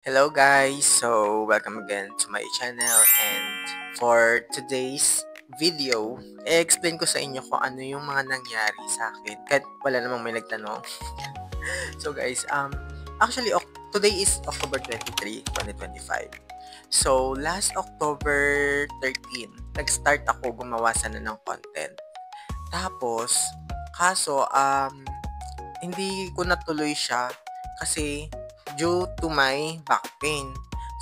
Hello guys! So, welcome again to my channel and for today's video, i-explain ko sa inyo kung ano yung mga nangyari sa akin kahit wala namang may nagtanong. So guys, actually today is October 23, 2025. So, last October 13, nag-start ako gumawa sana ng content. Tapos, kaso, hindi ko natuloy siya kasi due to my back pain.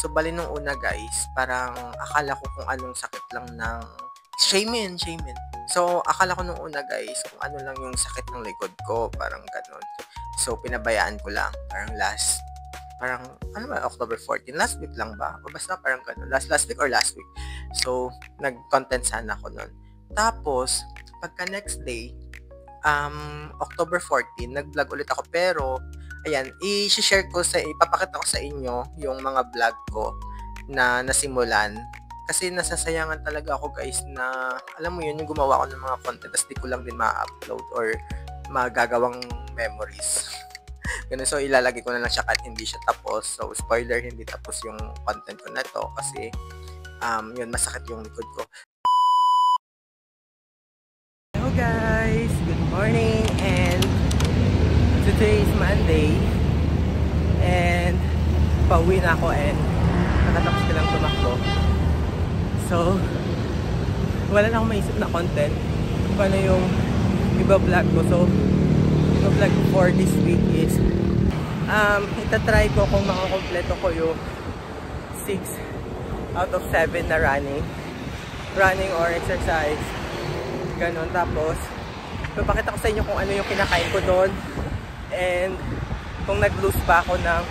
So, bali nung una guys, parang akala ko kung anong sakit lang ng shaman. So, akala ko nung una guys, kung ano lang yung sakit ng likod ko, parang ganun. So, pinabayaan ko lang, parang, ano ba, October 14, last week lang ba? O basta parang ganun, last week or last week. So, nag-content sana ako nun. Tapos, pagka next day, October 14, nag-vlog ulit ako pero ayan, ipapakita ko sa inyo yung mga vlog ko na nasimulan kasi nasasayangan talaga ako guys na alam mo yun, yung gumawa ko ng mga content tapos di ko lang din ma-upload or magagawang memories. Ganun, so ilalagay ko na lang siya kahit hindi siya tapos. So spoiler, hindi tapos yung content ko na to kasi yun, masakit yung likod ko. Hello guys! Good morning and today is Monday and pauwi na ako and nakatapos ko lang tumakbo. So, wala na akong maisip na content kung ano yung iba-vlog ko. So, iba-vlog ko for this week is itatry ko kung makakompleto ko yung 6 out of 7 na running or exercise. Ganon. Tapos, papakita ko sa inyo kung ano yung kinakain ko doon and kung nag-lose pa ako ng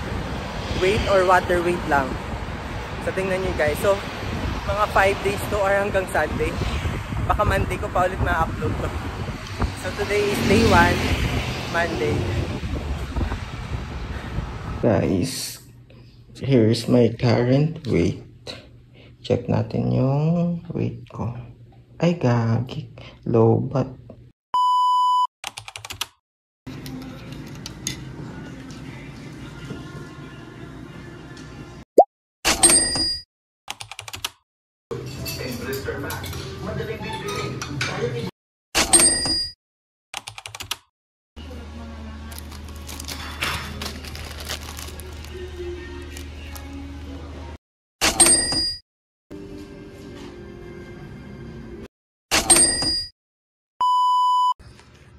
weight or water weight lang. So, tingnan nyo guys. So, mga 5 days to or hanggang Sunday. Baka Monday ko pa ulit ma-upload to. So, today is day 1, Monday. Guys, here's my current weight. Check natin yung weight ko. Ay, gagi. Low but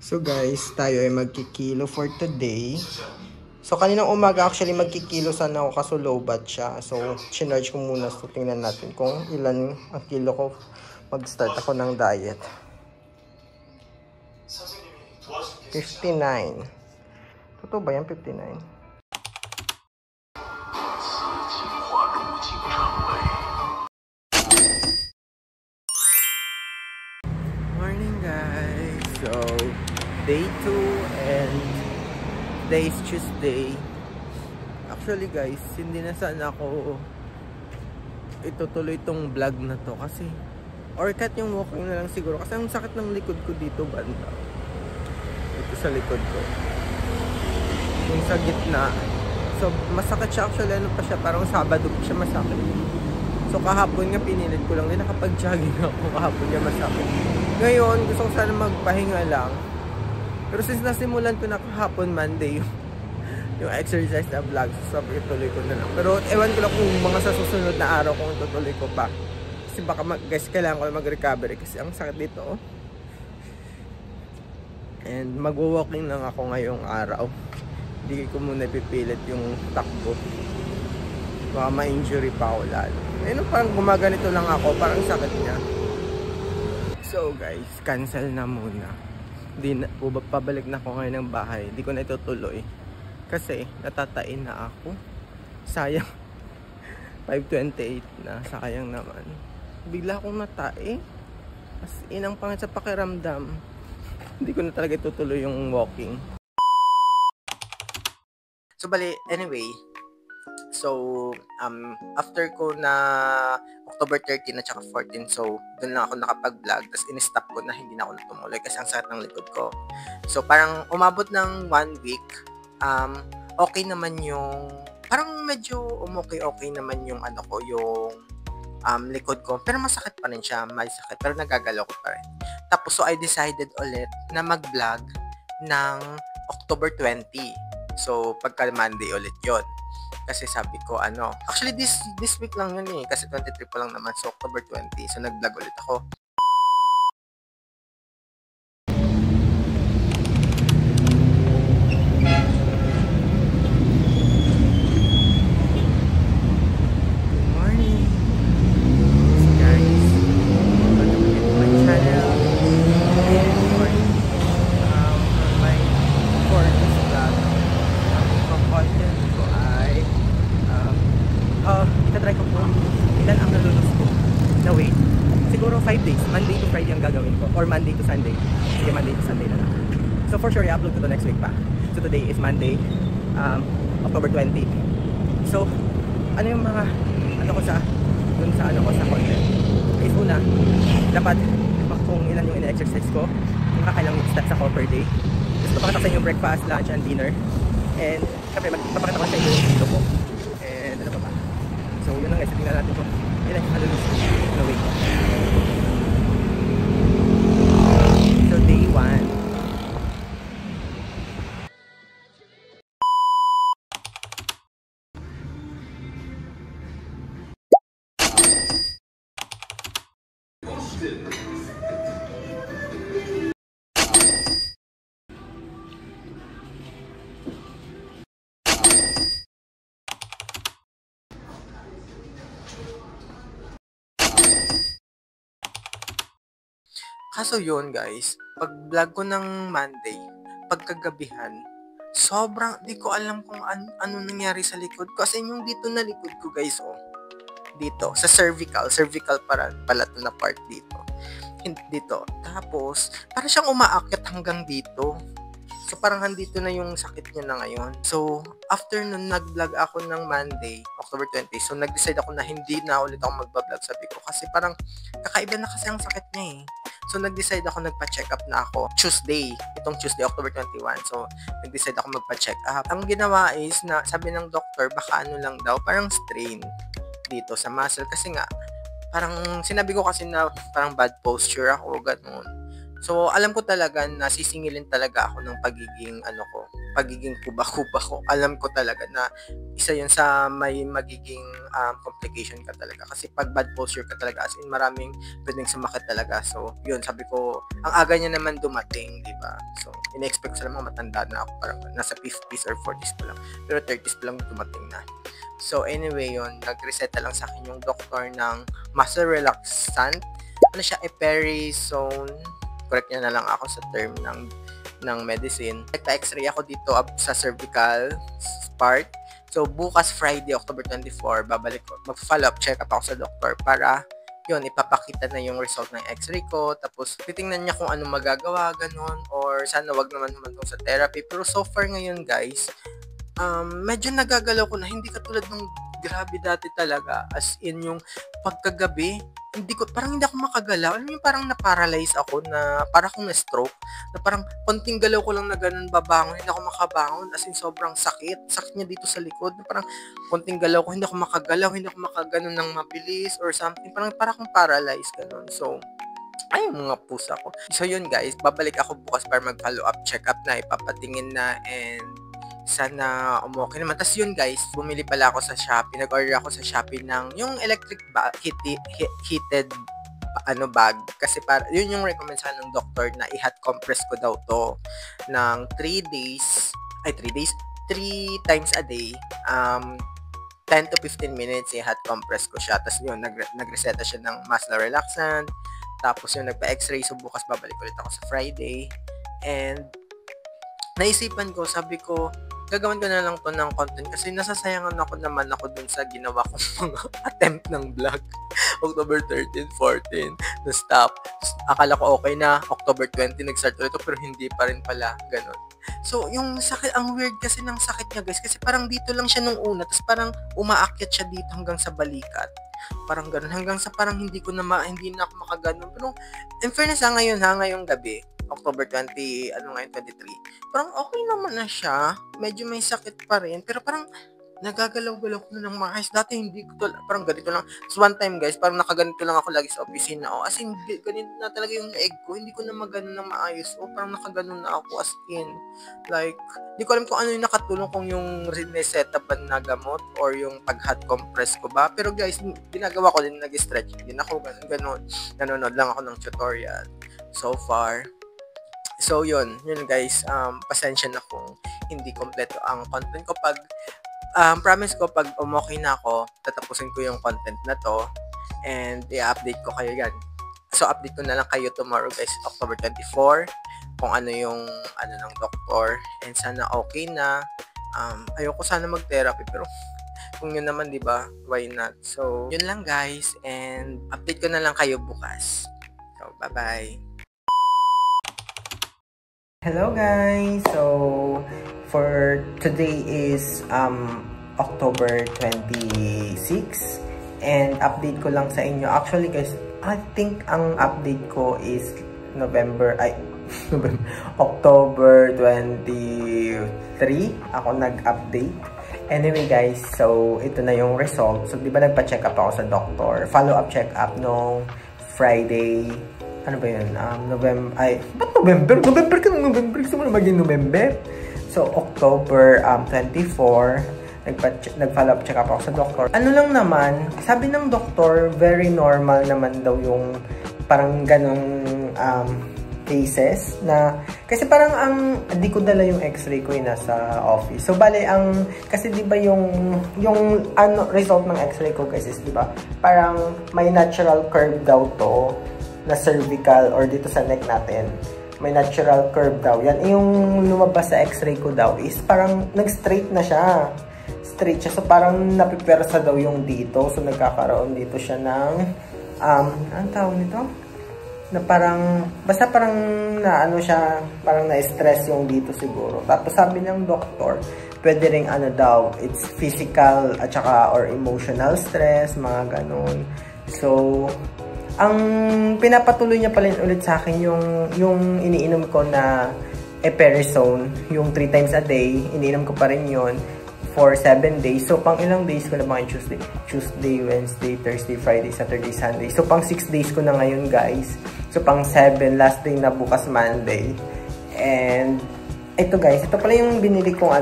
so guys, tayo ay magkikilo for today. So kaninang umaga actually magkikilo sana ako kaso low bat siya. So chinarge ko muna. So tingnan natin kung ilan ang kilo ko. Mag-start ako ng diet. 59. Totoo ba yan? 59? Morning guys. So day 2 and today is Tuesday. Actually guys, hindi na sana ako itutuloy itong vlog na to kasi or cut yung walking na lang siguro kasi ang sakit ng likod ko dito banda. Ito sa likod ko. Yung sa gitna. So masakit siya actually, ano pa siya, parang Sabado pa siya masakit. So kahapon nga pinilit ko lang din, nakapag-jogging ako kahapon nga masakit. Ngayon gusto ko sana magpahinga lang. Pero since nasimulan ko na kahapon Monday yung exercise na vlog, so ituloy ko na lang. Pero ewan ko lang kung mga sa susunod na araw kung itutuloy ko pa. Kasi baka guys, kailangan ko mag-recovery kasi ang sakit dito. Oh. And mag-walking lang ako ngayong araw. Hindi ko muna pipilit yung takbo. Baka ma-injury pa ako lalo. Ayun, parang gumaganito lang ako, parang sakit niya. So guys, cancel na muna. Pabalik na ako ngayon ng bahay. Hindi ko na itutuloy. Kasi natatain na ako. Sayang. 5:28 na. Sayang naman. Bigla akong natae. As inang pangit sa pakiramdam. Hindi ko na talaga itutuloy yung walking. So bali, anyway. So, after ko na October 13 at saka 14, so, doon lang ako nakapag-vlog. Tapos, in-stop ko na hindi na ako natumuloy kasi ang sakit ng likod ko. So, parang umabot ng 1 week, okay naman yung, parang medyo umokey-okey naman yung ano ko, yung likod ko. Pero masakit pa rin siya, may sakit. Pero nagagalaw ko pa rin. Tapos, so I decided ulit na mag-vlog ng October 20. So, pagka Monday ulit yon. Kasi sabi ko, actually this week lang yun eh. Kasi 23 pa lang naman. So, October 20. So, nag-vlog ulit ako. Itatry ko po ilan ang nalulus ko na weight. Siguro 5 days, Monday to Friday ang gagawin ko, or Monday to Sunday. Sige, Monday to Sunday na lang. So for sure, i-upload ko to next week pa. So today is Monday, October 20. So, ano yung mga, dun sa content. Is una, dapat kung ilan yung ina-exercise ko, kung kakailang steps ako per day. Tapos papakita ko sa inyo breakfast, lunch, and dinner. And syempre, papakita ko sa inyo yung kilo ko. And ano pa ba? So yun ang guys, tingnan natin kung ilan yung halulus na weight. So day 1. Kaso yun guys, pag vlog ko ng Monday, pagkagabihan, sobrang di ko alam kung ano nangyari sa likod ko. Kasi yung dito na likod ko guys, dito, sa cervical pala to na part dito. Dito. Tapos, parang siyang umaakyat hanggang dito. So, parang handito na yung sakit niya na ngayon. So, after nun, nag-vlog ako ng Monday, October 20. So, nag-decide ako na hindi na ulit ako mag-vlog. Sabi ko, kasi parang kakaiba na kasi ang sakit niya eh. So, nag-decide ako, nagpa-check up na ako. Tuesday, itong Tuesday, October 21. So, nag-decide ako magpa-check up. Ang ginawa is, na sabi ng doctor, baka ano lang daw, parang strain dito sa muscle. Kasi nga, parang sinabi ko kasi na parang bad posture ako, ganun. So, alam ko talaga na sisingilin talaga ako ng pagiging kuba-kuba ko. Alam ko talaga na isa yun sa may magiging complication ka talaga. Kasi pag bad posture ka talaga, as in maraming pwedeng sumakit talaga. So, yun, sabi ko, ang aga niya naman dumating, di ba? So, in-expect ko sa mga matanda na ako, parang nasa 50s or 40s pa lang. Pero 30s pa lang dumating na. So, anyway, yun, nag-reset lang sa akin yung doctor ng muscle relaxant. Ano siya, eperisone. Correct niya na lang ako sa term ng medicine. Nagpa-x-ray ako dito sa cervical part. So, bukas Friday, October 24, babalik ko. Mag-follow up check up ako sa doctor para yun, ipapakita na yung result ng x-ray ko. Tapos, titingnan niya kung ano magagawa, ganun. Or sana wag naman humantong sa therapy. Pero so far ngayon, guys, medyo nagagalaw ko na hindi katulad ng grabe dati talaga. As in, yung pagkagabi, parang hindi ako makagalaw. Alam mo yung parang na-paralyze ako na parang akong na-stroke. Na parang konting galaw ko lang na ganun babangon, hindi ako makabangon. As in, sobrang sakit. Sakit niya dito sa likod. Na parang konting galaw ko, hindi ako makagalaw, hindi ako makaganon ng mabilis or something. Parang akong paralyzed ganun. So, ay, mga pusa ko. So, yun guys, babalik ako bukas para mag-follow up check-up na, ipapatingin na, and sana umokay naman. Tapos yun guys, bumili pala ako sa Shopee. Nag-order ako sa Shopee ng yung electric heated bag. Kasi yun yung recommend sa ng doctor na i-hot compress ko daw to ng 3 times a day. 10 to 15 minutes i-hot compress ko siya. Tapos yun, nag-reseta siya ng muscle relaxant. Tapos yun, nagpa-x-ray. So bukas babalik ulit ako sa Friday. And naisipan ko, sabi ko, gagawin ko na lang to ng content kasi nasasayangan naman ako dun sa ginawa kong mga attempt ng vlog. October 13, 14, na-stop. Akala ko okay na, October 20, nag-start ulit pero hindi pa rin pala, ganun. So, yung sakit, ang weird kasi ng sakit niya guys, kasi parang dito lang siya nung una, tapos parang umaakyat siya dito hanggang sa balikat. Parang ganun, hanggang sa parang hindi na ako makaganon. Pero, in fairness ngayong gabi, October 20, 23, parang okay naman na siya. Medyo may sakit pa rin, pero parang nagagalaw-galaw ko na ng maayos. Dati hindi ko parang ganito lang. So one time guys, parang nakaganito lang ako lagi sa opisina. O, as in, ganito na talaga yung leeg ko. Hindi ko na magano ng maayos. O, parang nakaganon na ako as in. Like, hindi ko alam kung ano yung nakatulong, kung yung reset-up na gamot or yung pag-hot compress ko ba. Pero guys, ginagawa ko din, nag-stretching din ako. Ganon. Nanonood lang ako ng tutorial. So far. So yun guys, pasensya na kung hindi kompleto ang content ko. Pag promise ko, pag okay na ako, tatapusin ko yung content na to and i-update ko kayo yan. So update ko na lang kayo tomorrow guys, October 24, kung ano yung ng doktor, and sana okay na. Ayoko sana mag-therapy, pero kung yun naman, di ba, why not? So yun lang guys, and update ko na lang kayo bukas. So bye bye. Hello guys! So, for today is October 26 and update ko lang sa inyo. Actually guys, I think ang update ko is October 23 ako nag-update. Anyway guys, so ito na yung result. So, di ba nagpa-check up ako sa doctor? Follow-up check up nung Friday. Ano ba yun? November. Ba't November? November ka ng November. Gusto mo na maging November? So, October 24, nag-follow up check up ako sa doktor. Ano lang naman, sabi ng doktor, very normal naman daw yung parang ganong cases na, kasi parang hindi ko dala yung x-ray ko nasa office. So, bale, kasi di ba yung result ng x-ray ko guys is, di ba, parang may natural curve daw to, na cervical or dito sa neck natin, may natural curve daw. Yan yung lumabas sa x-ray ko daw is parang nag-straight na siya. Straight siya. So parang napipersa daw yung dito. So nagkakaroon dito siya ng anong tawag nito? Na parang, basta parang na ano siya, parang na-stress yung dito siguro. Tapos sabi ng doktor, pwede ring daw, it's physical at saka or emotional stress, mga ganun. So, ang pinapatuloy niya pala ulit sa akin yung iniinom ko na Eperisone, yung 3 times a day, iniinom ko pa rin yun for 7 days. So, pang ilang days ko na ba yung Tuesday, Wednesday, Thursday, Friday, Saturday, Sunday. So, pang 6 days ko na ngayon guys. So, pang 7, last day na bukas Monday. And, ito guys, ito pala yung binili kong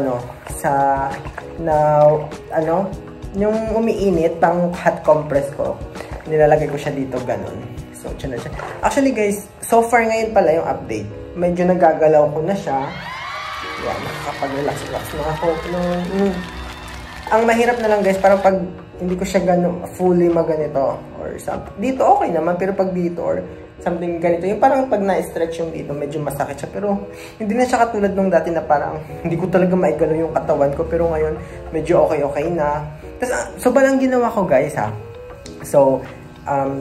yung umiinit, pang hot compress ko. Nilalagay ko siya dito, ganun. So, siya na siya. Actually, guys, so far ngayon pala yung update. Medyo nagagalaw ko na siya. Yan, nakakapag-relax-relax na ako. Ang mahirap na lang, guys, parang pag hindi ko siya fully maganito or something. Dito, okay naman. Pero pag dito or something ganito, yung parang pag na-stretch yung dito, medyo masakit siya. Pero, hindi na siya katulad nung dati na parang hindi ko talaga maigalaw yung katawan ko. Pero ngayon, medyo okay na. Tapos, so ba lang ginawa ko, guys, ha? So,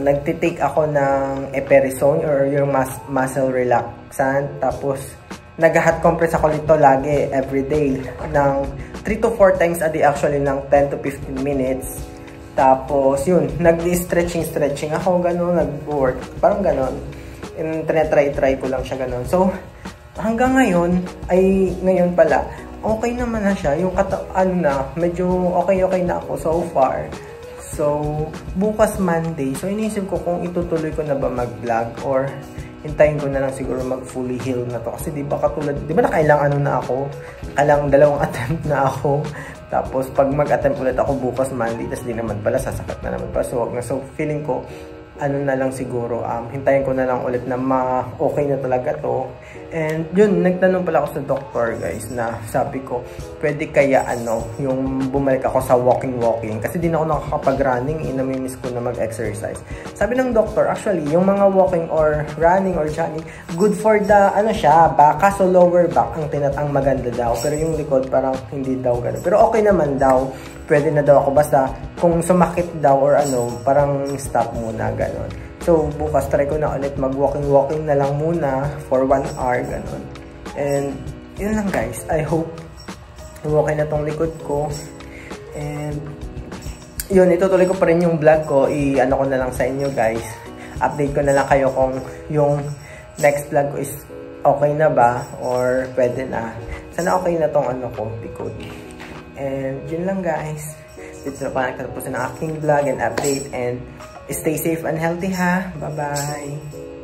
nagtitake ako ng Eperisone or yung muscle relaxant. Tapos, nag-hot compress ako nito lagi, everyday. Ng 3 to 4 times a day actually, ng 10 to 15 minutes. Tapos, yun, nag-stretching ako, gano'n, nag-work. Parang gano'n. Try ko lang siya gano'n. So, hanggang ngayon, ngayon pala, okay naman na siya. Yung medyo okay na ako so far. So, bukas Monday. So, iniisip ko kung itutuloy ko na ba mag-vlog or hintayin ko na lang siguro mag-fully heal na to. Kasi di ba nakailang na ako? Nakailang 2 attempt na ako. Tapos, pag mag-attempt ulit ako bukas Monday, tapos di naman pala, sasakat na naman pala. So, wag na. So, feeling ko, na lang siguro, hintayin ko na lang ulit na okay na talaga to. And yun, nagtanong pala ako sa doctor guys, na sabi ko, pwede kaya yung bumalik ako sa walking, kasi di na ako nakakapag-running, namimiss ko na mag-exercise. Sabi ng doctor, actually, yung mga walking or running or jogging, good for the, back, so lower back ang maganda daw. Pero yung likod, parang hindi daw ganun. Pero okay naman daw, pwede na daw ako, basta kung sumakit daw or parang stop muna, ganun. So, bukas try ko na ulit mag-walking na lang muna for 1 hour, ganun. And, yun lang guys. I hope okay na tong likod ko. And, yun, itutuloy ko pa rin yung vlog ko. Ko na lang sa inyo guys. Update ko na lang kayo kung yung next vlog ko is okay na ba or pwede na. Sana okay na tong likod. And yun lang guys. Dito na pa nagtatapos na ng aking vlog and update. And stay safe and healthy ha. Bye-bye.